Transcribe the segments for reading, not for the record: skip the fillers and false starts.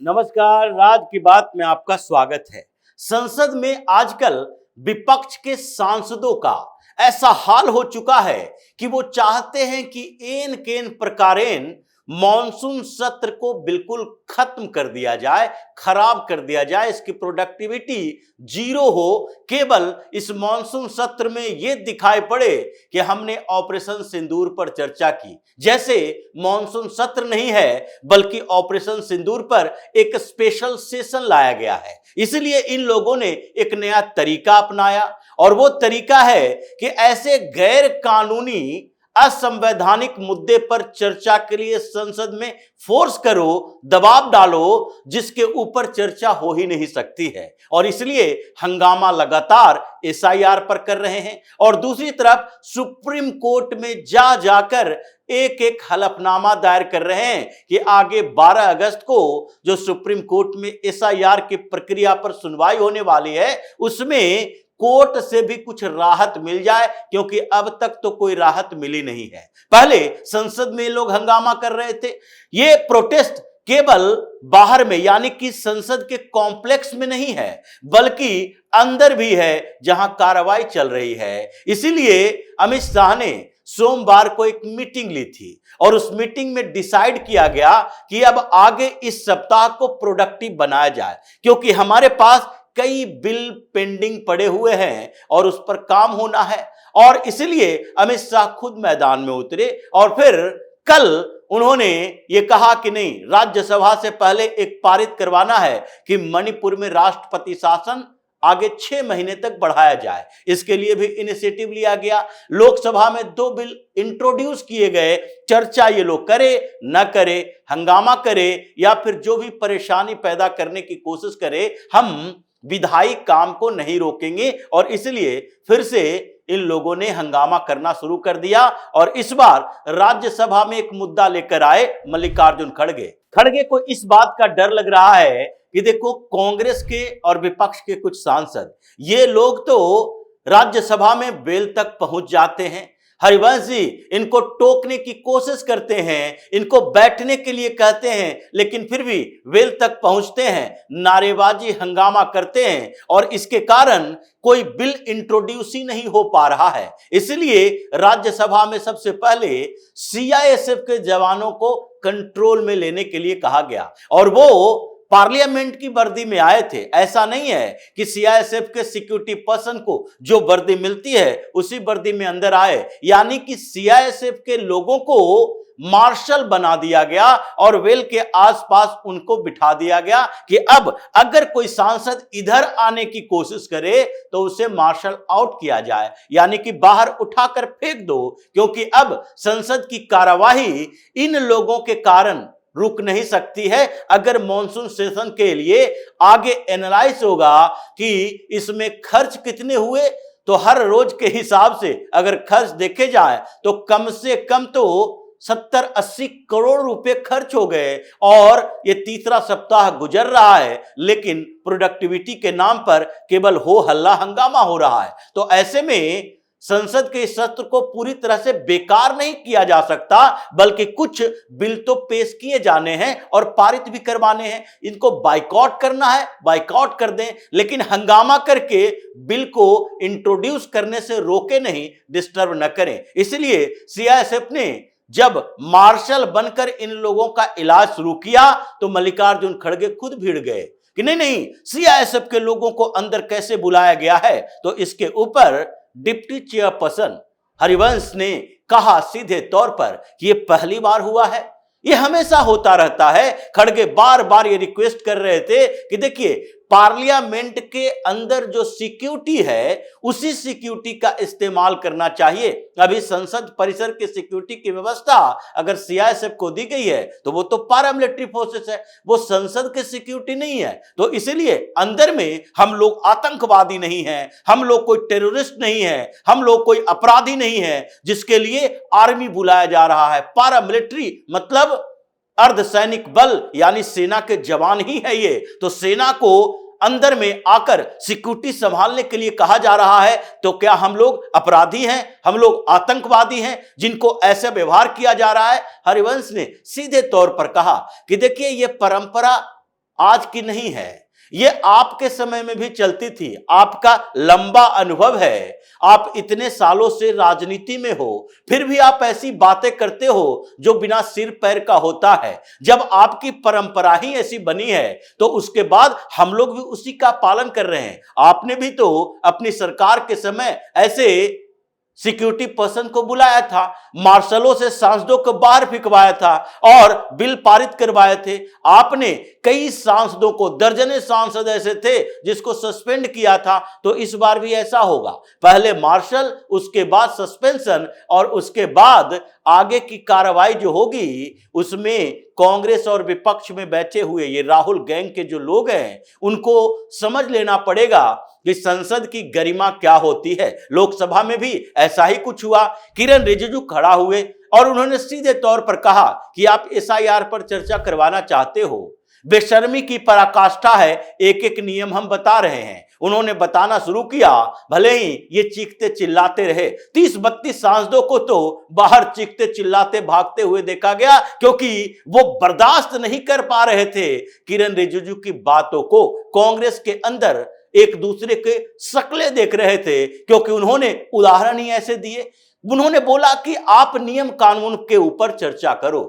नमस्कार, राज की बात में आपका स्वागत है। संसद में आजकल विपक्ष के सांसदों का ऐसा हाल हो चुका है कि वो चाहते हैं कि एन केन प्रकारेण मॉनसून सत्र को बिल्कुल खत्म कर दिया जाए, खराब कर दिया जाए, इसकी प्रोडक्टिविटी जीरो हो। केवल इस मॉनसून सत्र में यह दिखाई पड़े कि हमने ऑपरेशन सिंदूर पर चर्चा की, जैसे मॉनसून सत्र नहीं है बल्कि ऑपरेशन सिंदूर पर एक स्पेशल सेशन लाया गया है। इसलिए इन लोगों ने एक नया तरीका अपनाया और वो तरीका है कि ऐसे गैर कानूनी असंवैधानिक मुद्दे पर चर्चा के लिए संसद में फोर्स करो, दबाव डालो, जिसके ऊपर चर्चा हो ही नहीं सकती है। और इसलिए हंगामा लगातार एसआईआर पर कर रहे हैं और दूसरी तरफ सुप्रीम कोर्ट में जाकर एक एक हलफनामा दायर कर रहे हैं कि आगे 12 अगस्त को जो सुप्रीम कोर्ट में एसआईआर की प्रक्रिया पर सुनवाई होने वाली है उसमें कोर्ट से भी कुछ राहत मिल जाए, क्योंकि अब तक तो कोई राहत मिली नहीं है। पहले संसद में लोग हंगामा कर रहे थे। ये प्रोटेस्ट केवल बाहर में यानी कि संसद के कॉम्प्लेक्स में नहीं है बल्कि अंदर भी है जहां कार्रवाई चल रही है। इसीलिए अमित शाह ने सोमवार को एक मीटिंग ली थी और उस मीटिंग में डिसाइड किया गया कि अब आगे इस सप्ताह को प्रोडक्टिव बनाया जाए, क्योंकि हमारे पास कई बिल पेंडिंग पड़े हुए हैं और उस पर काम होना है। और इसलिए अमित शाह खुद मैदान में उतरे और फिर कल उन्होंने ये कहा कि नहीं, राज्यसभा से पहले एक पारित करवाना है कि मणिपुर में राष्ट्रपति शासन आगे 6 महीने तक बढ़ाया जाए। इसके लिए भी इनिशिएटिव लिया गया। लोकसभा में 2 बिल इंट्रोड्यूस किए गए। चर्चा ये लोग करे न करे, हंगामा करे या फिर जो भी परेशानी पैदा करने की कोशिश करे, हम विधायी काम को नहीं रोकेंगे। और इसलिए फिर से इन लोगों ने हंगामा करना शुरू कर दिया और इस बार राज्यसभा में एक मुद्दा लेकर आए मल्लिकार्जुन खड़गे को इस बात का डर लग रहा है कि देखो, कांग्रेस के और विपक्ष के कुछ सांसद ये लोग तो राज्यसभा में वेल तक पहुंच जाते हैं। हरिवंश जी इनको टोकने की कोशिश करते हैं, इनको बैठने के लिए कहते हैं, लेकिन फिर भी वेल तक पहुंचते हैं, नारेबाजी हंगामा करते हैं और इसके कारण कोई बिल इंट्रोड्यूस ही नहीं हो पा रहा है। इसलिए राज्यसभा में सबसे पहले सीआईएसएफ के जवानों को कंट्रोल में लेने के लिए कहा गया और वो पार्लियामेंट की वर्दी में आए थे। ऐसा नहीं है कि सीआईएसएफ के सिक्योरिटी पर्सन को जो वर्दी मिलती है उसी वर्दी में अंदर आए, यानी कि सीआईएसएफ के लोगों को मार्शल बना दिया गया और वेल के आसपास उनको बिठा दिया गया कि अब अगर कोई सांसद इधर आने की कोशिश करे तो उसे मार्शल आउट किया जाए, यानी कि बाहर उठाकर फेंक दो, क्योंकि अब संसद की कार्यवाही इन लोगों के कारण रुक नहीं सकती है। अगर मॉनसून सेशन के लिए आगे एनालाइज होगा कि इसमें खर्च कितने हुए, तो हर रोज के हिसाब से अगर खर्च देखे जाए तो कम से कम तो 70-80 करोड़ रुपए खर्च हो गए और ये तीसरा सप्ताह गुजर रहा है, लेकिन प्रोडक्टिविटी के नाम पर केवल हो हल्ला हंगामा हो रहा है। तो ऐसे में संसद के सत्र को पूरी तरह से बेकार नहीं किया जा सकता, बल्कि कुछ बिल तो पेश किए जाने हैं और पारित भी करवाने हैं। इनको बाइकआउट करना है, बाइकआउट कर दें, लेकिन हंगामा करके बिल को इंट्रोड्यूस करने से रोके नहीं, डिस्टर्ब न करें। इसलिए सीआईएसएफ ने जब मार्शल बनकर इन लोगों का इलाज शुरू किया तो मल्लिकार्जुन खड़गे खुद भिड़ गए कि नहीं, सीआईएसएफ के लोगों को अंदर कैसे बुलाया गया है। तो इसके ऊपर डिप्टी चेयरपर्सन हरिवंश ने कहा सीधे तौर पर कि यह पहली बार हुआ है, यह हमेशा होता रहता है। खड़गे बार बार ये रिक्वेस्ट कर रहे थे कि देखिए, पार्लियामेंट के अंदर जो सिक्योरिटी है उसी सिक्योरिटी का इस्तेमाल करना चाहिए। अभी संसद परिसर की सिक्योरिटी की व्यवस्था अगर सीआईएसएफ को दी गई है तो वो तो पैरामिलिट्री फोर्सेस है, वो संसद की सिक्योरिटी नहीं है। तो इसलिए अंदर में हम लोग आतंकवादी नहीं हैं, हम लोग कोई टेररिस्ट नहीं है, हम लोग कोई अपराधी नहीं है जिसके लिए आर्मी बुलाया जा रहा है। पैरामिलिट्री मतलब अर्धसैनिक बल यानी सेना के जवान ही है ये। तो सेना को अंदर में आकर सिक्योरिटी संभालने के लिए कहा जा रहा है, तो क्या हम लोग अपराधी हैं, हम लोग आतंकवादी हैं जिनको ऐसा व्यवहार किया जा रहा है? हरिवंश ने सीधे तौर पर कहा कि देखिए, ये परंपरा आज की नहीं है, ये आपके समय में भी चलती थी। आपका लंबा अनुभव है, आप इतने सालों से राजनीति में हो, फिर भी आप ऐसी बातें करते हो जो बिना सिर पैर का होता है। जब आपकी परंपरा ही ऐसी बनी है तो उसके बाद हम लोग भी उसी का पालन कर रहे हैं। आपने भी तो अपनी सरकार के समय ऐसे सिक्योरिटी पर्सन को बुलाया था, मार्शलों से सांसदों को बाहर फिकवाया था और बिल पारित करवाए थे। आपने कई सांसदों को, दर्जने सांसद ऐसे थे जिसको सस्पेंड किया था। तो इस बार भी ऐसा होगा, पहले मार्शल, उसके बाद सस्पेंशन और उसके बाद आगे की कार्रवाई जो होगी उसमें कांग्रेस और विपक्ष में बैठे हुए ये राहुल गैंग के जो लोग हैं उनको समझ लेना पड़ेगा कि संसद की गरिमा क्या होती है। लोकसभा में भी ऐसा ही कुछ हुआ। किरण रिजिजू खड़ा हुए और उन्होंने सीधे तौर पर कहा कि आप एसआईआर पर चर्चा करवाना चाहते हो। बेशर्मी की पराकाष्ठा है, एक एक नियम हम बता रहे हैं। उन्होंने बताना शुरू किया, भले ही ये चीखते चिल्लाते रहे। 30-32 सांसदों को तो बाहर चीखते चिल्लाते भागते हुए देखा गया, क्योंकि वो बर्दाश्त नहीं कर पा रहे थे किरण रिजिजू की बातों को। कांग्रेस के अंदर एक दूसरे के शक्लें देख रहे थे, क्योंकि उन्होंने उदाहरण ही ऐसे दिए। उन्होंने बोला कि आप नियम कानून के ऊपर चर्चा करो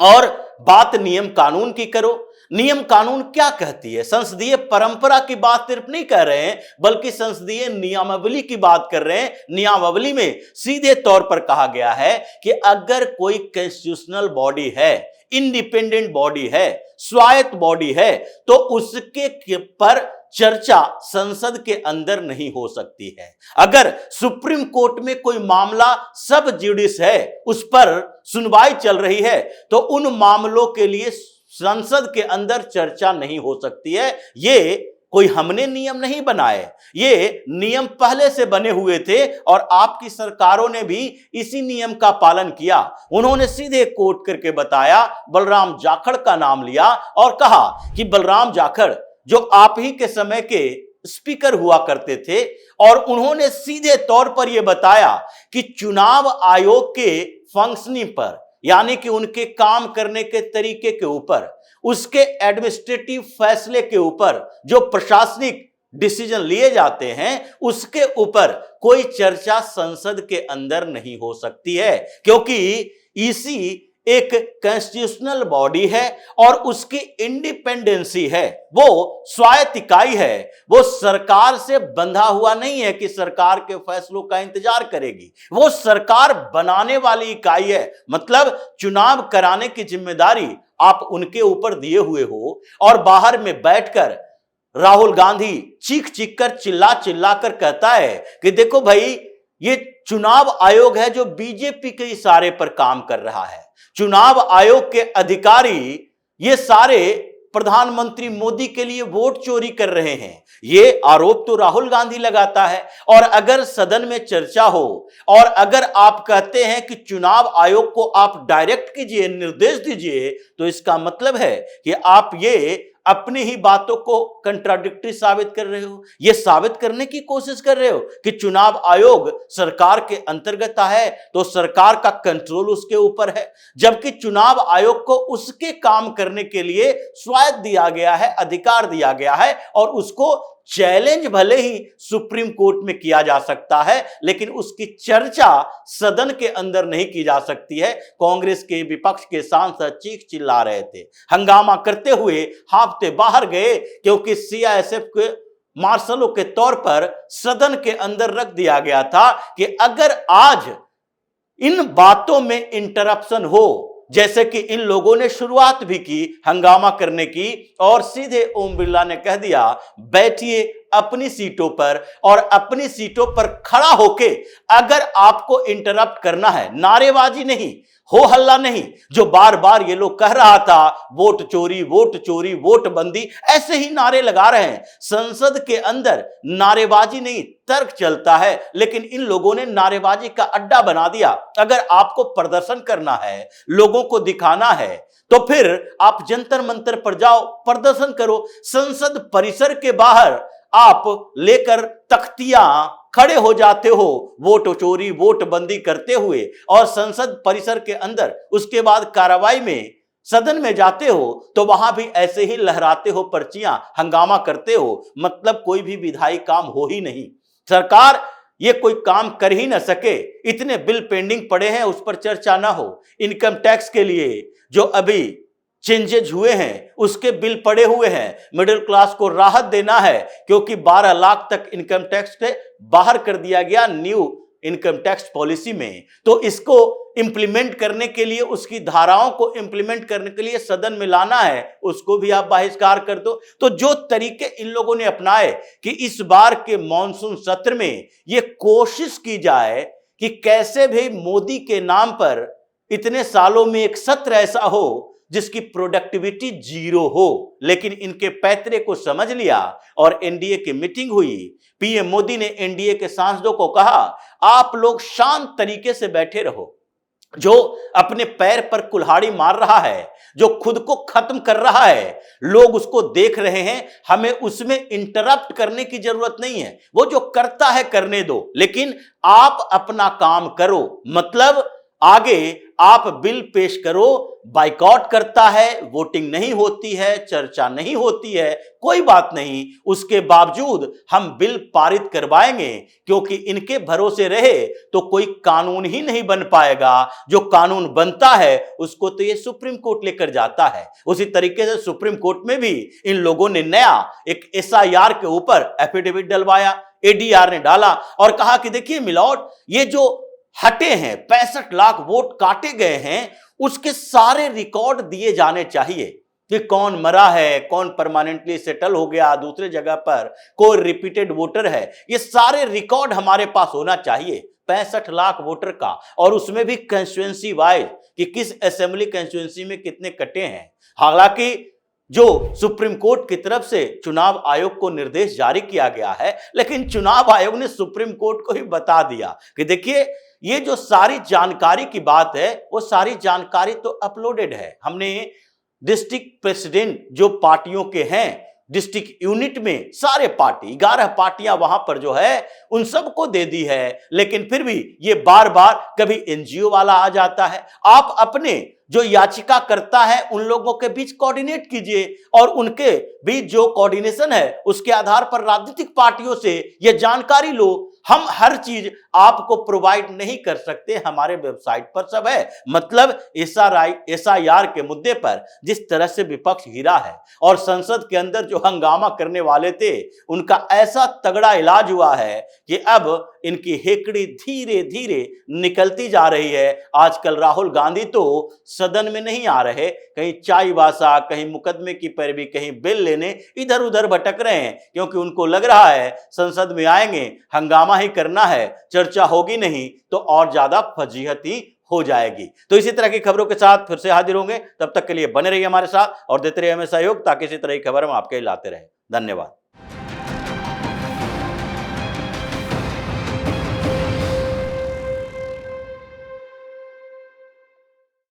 और बात नियम कानून की करो। नियम कानून क्या कहती है? संसदीय परंपरा की बात सिर्फ नहीं कर रहे हैं, बल्कि संसदीय नियमावली की बात कर रहे हैं। नियमावली में सीधे तौर पर कहा गया है कि अगर कोई कॉन्स्टिट्यूशनल बॉडी है, इंडिपेंडेंट बॉडी है, स्वायत्त बॉडी है, तो उसके पर चर्चा संसद के अंदर नहीं हो सकती है। अगर सुप्रीम कोर्ट में कोई मामला सब जुडिस है, उस पर सुनवाई चल रही है, तो उन मामलों के लिए संसद के अंदर चर्चा नहीं हो सकती है। ये कोई हमने नियम नहीं बनाए, ये नियम पहले से बने हुए थे और आपकी सरकारों ने भी इसी नियम का पालन किया। उन्होंने सीधे कोट करके बताया, बलराम जाखड़ का नाम लिया और कहा कि बलराम जाखड़ जो आप ही के समय के स्पीकर हुआ करते थे, और उन्होंने सीधे तौर पर यह बताया कि चुनाव आयोग के फंक्शनिंग पर, यानी कि उनके काम करने के तरीके के ऊपर, उसके एडमिनिस्ट्रेटिव फैसले के ऊपर, जो प्रशासनिक डिसीजन लिए जाते हैं, उसके ऊपर कोई चर्चा संसद के अंदर नहीं हो सकती है, क्योंकि इसी एक कॉन्स्टिट्यूशनल बॉडी है और उसकी इंडिपेंडेंसी है, वो स्वायत्त इकाई है। वो सरकार से बंधा हुआ नहीं है कि सरकार के फैसलों का इंतजार करेगी। वो सरकार बनाने वाली इकाई है। मतलब चुनाव कराने की जिम्मेदारी आप उनके ऊपर दिए हुए हो, और बाहर में बैठकर राहुल गांधी चीख चीख कर, चिल्ला चिल्ला कर कहता है कि देखो भाई, ये चुनाव आयोग है जो बीजेपी के इशारे पर काम कर रहा है। चुनाव आयोग के अधिकारी ये सारे प्रधानमंत्री मोदी के लिए वोट चोरी कर रहे हैं। ये आरोप तो राहुल गांधी लगाता है। और अगर सदन में चर्चा हो और अगर आप कहते हैं कि चुनाव आयोग को आप डायरेक्ट कीजिए, निर्देश दीजिए, तो इसका मतलब है कि आप ये अपनी ही बातों को कंट्राडिक्टरी साबित कर रहे हो। यह साबित करने की कोशिश कर रहे हो कि चुनाव आयोग सरकार के अंतर्गत है तो सरकार का कंट्रोल उसके ऊपर है, जबकि चुनाव आयोग को उसके काम करने के लिए स्वायत्त दिया गया है, अधिकार दिया गया है, और उसको चैलेंज भले ही सुप्रीम कोर्ट में किया जा सकता है, लेकिन उसकी चर्चा सदन के अंदर नहीं की जा सकती है। कांग्रेस के विपक्ष के सांसद चीख चिल्ला रहे थे, हंगामा करते हुए हांफते बाहर गए, क्योंकि सीआईएसएफ के मार्शलों के तौर पर सदन के अंदर रख दिया गया था कि अगर आज इन बातों में इंटरप्शन हो, जैसे कि इन लोगों ने शुरुआत भी की हंगामा करने की, और सीधे ओम बिरला ने कह दिया बैठिए अपनी सीटों पर, और अपनी सीटों पर खड़ा होके अगर आपको इंटरप्ट करना है, नारेबाजी नहीं, हो हल्ला नहीं, जो बार बार ये लोग कह रहा था वोट चोरी, वोट चोरी, वोट बंदी, ऐसे ही नारे लगा रहे हैं। संसद के अंदर नारेबाजी नहीं, तर्क चलता है, लेकिन इन लोगों ने नारेबाजी का अड्डा बना दिया। अगर आपको प्रदर्शन करना है, लोगों को दिखाना है, तो फिर आप जंतर मंतर पर जाओ, प्रदर्शन करो। संसद परिसर के बाहर आप लेकर तख्तियां खड़े हो जाते हो वोट चोरी, वोट बंदी करते हुए, और संसद परिसर के अंदर उसके बाद कार्रवाई में सदन में जाते हो तो वहां भी ऐसे ही लहराते हो पर्चियां, हंगामा करते हो, मतलब कोई भी विधायी काम हो ही नहीं। सरकार ये कोई काम कर ही ना सके, इतने बिल पेंडिंग पड़े हैं, उस पर चर्चा ना हो। इनकम टैक्स के लिए जो अभी चेंजेज हुए हैं उसके बिल पड़े हुए हैं, मिडिल क्लास को राहत देना है क्योंकि 12 लाख तक इनकम टैक्स से बाहर कर दिया गया न्यू इनकम टैक्स पॉलिसी में। तो इसको इंप्लीमेंट करने के लिए, उसकी धाराओं को इंप्लीमेंट करने के लिए सदन में लाना है, उसको भी आप बहिष्कार कर दो। तो जो तरीके इन लोगों ने अपनाए कि इस बार के मॉनसून सत्र में ये कोशिश की जाए कि कैसे भी मोदी के नाम पर इतने सालों में एक सत्र ऐसा हो जिसकी प्रोडक्टिविटी 0 हो, लेकिन इनके पैतरे को समझ लिया और एनडीए की मीटिंग हुई। पीएम मोदी ने एनडीए के सांसदों को कहा, आप लोग शांत तरीके से बैठे रहो। जो अपने पैर पर कुल्हाड़ी मार रहा है, जो खुद को खत्म कर रहा है, लोग उसको देख रहे हैं, हमें उसमें इंटरप्ट करने की जरूरत नहीं है। वो जो करता है करने दो, लेकिन आप अपना काम करो। मतलब आगे आप बिल पेश करो, बाइकआउट करता है, वोटिंग नहीं होती है, चर्चा नहीं होती है, कोई बात नहीं, उसके बावजूद हम बिल पारित करवाएंगे क्योंकि इनके भरोसे रहे तो कोई कानून ही नहीं बन पाएगा। जो कानून बनता है उसको तो ये सुप्रीम कोर्ट लेकर जाता है। उसी तरीके से सुप्रीम कोर्ट में भी इन लोगों ने नया एक एसआईआर के ऊपर एफिडेविट डलवाया, एडीआर ने डाला और कहा कि देखिए मिलॉर्ड, ये जो हटे हैं 65 लाख वोट काटे गए हैं, उसके सारे रिकॉर्ड दिए जाने चाहिए कि कौन मरा है, कौन परमानेंटली सेटल हो गया दूसरे जगह पर, कोई रिपीटेड वोटर है, ये सारे रिकॉर्ड हमारे पास होना चाहिए 65 लाख वोटर का, और उसमें भी कंस्टिट्यूएंसी वाइज कि किस असेंबली कंस्टिट्यूएंसी में कितने कटे हैं। हालांकि जो सुप्रीम कोर्ट की तरफ से चुनाव आयोग को निर्देश जारी किया गया है, लेकिन चुनाव आयोग ने सुप्रीम कोर्ट को ही बता दिया कि देखिए ये जो सारी जानकारी की बात है वो सारी जानकारी तो अपलोडेड है। हमने डिस्ट्रिक्ट प्रेसिडेंट जो पार्टियों के हैं डिस्ट्रिक्ट यूनिट में, सारे पार्टी 11 पार्टियां वहां पर जो है उन सबको दे दी है, लेकिन फिर भी ये बार बार कभी एनजीओ वाला आ जाता है। आप अपने जो याचिका करता है उन लोगों के बीच कोऑर्डिनेट कीजिए और उनके बीच जो कोऑर्डिनेशन है उसके आधार पर राजनीतिक पार्टियों से ये जानकारी लो। हम हर चीज आपको प्रोवाइड नहीं कर सकते, हमारे वेबसाइट पर सब है। मतलब एसआईआर के मुद्दे पर जिस तरह से विपक्ष गिरा है और संसद के अंदर जो हंगामा करने वाले थे उनका ऐसा तगड़ा इलाज हुआ है कि अब इनकी हेकड़ी धीरे धीरे निकलती जा रही है। आजकल राहुल गांधी तो सदन में नहीं आ रहे, कहीं चाईबासा, कहीं मुकदमे की पैरवी, कहीं बिल लेने इधर उधर भटक रहे हैं क्योंकि उनको लग रहा है संसद में आएंगे हंगामा ही करना है, चर्चा होगी नहीं तो और ज्यादा फजीहत ही हो जाएगी। तो इसी तरह की खबरों के साथ फिर से हाजिर होंगे, तब तक के लिए बने रहिए हमारे साथ और देते रहिए हमें सहयोग ताकि इसी तरह की खबर हम आपके लाते रहे। धन्यवाद।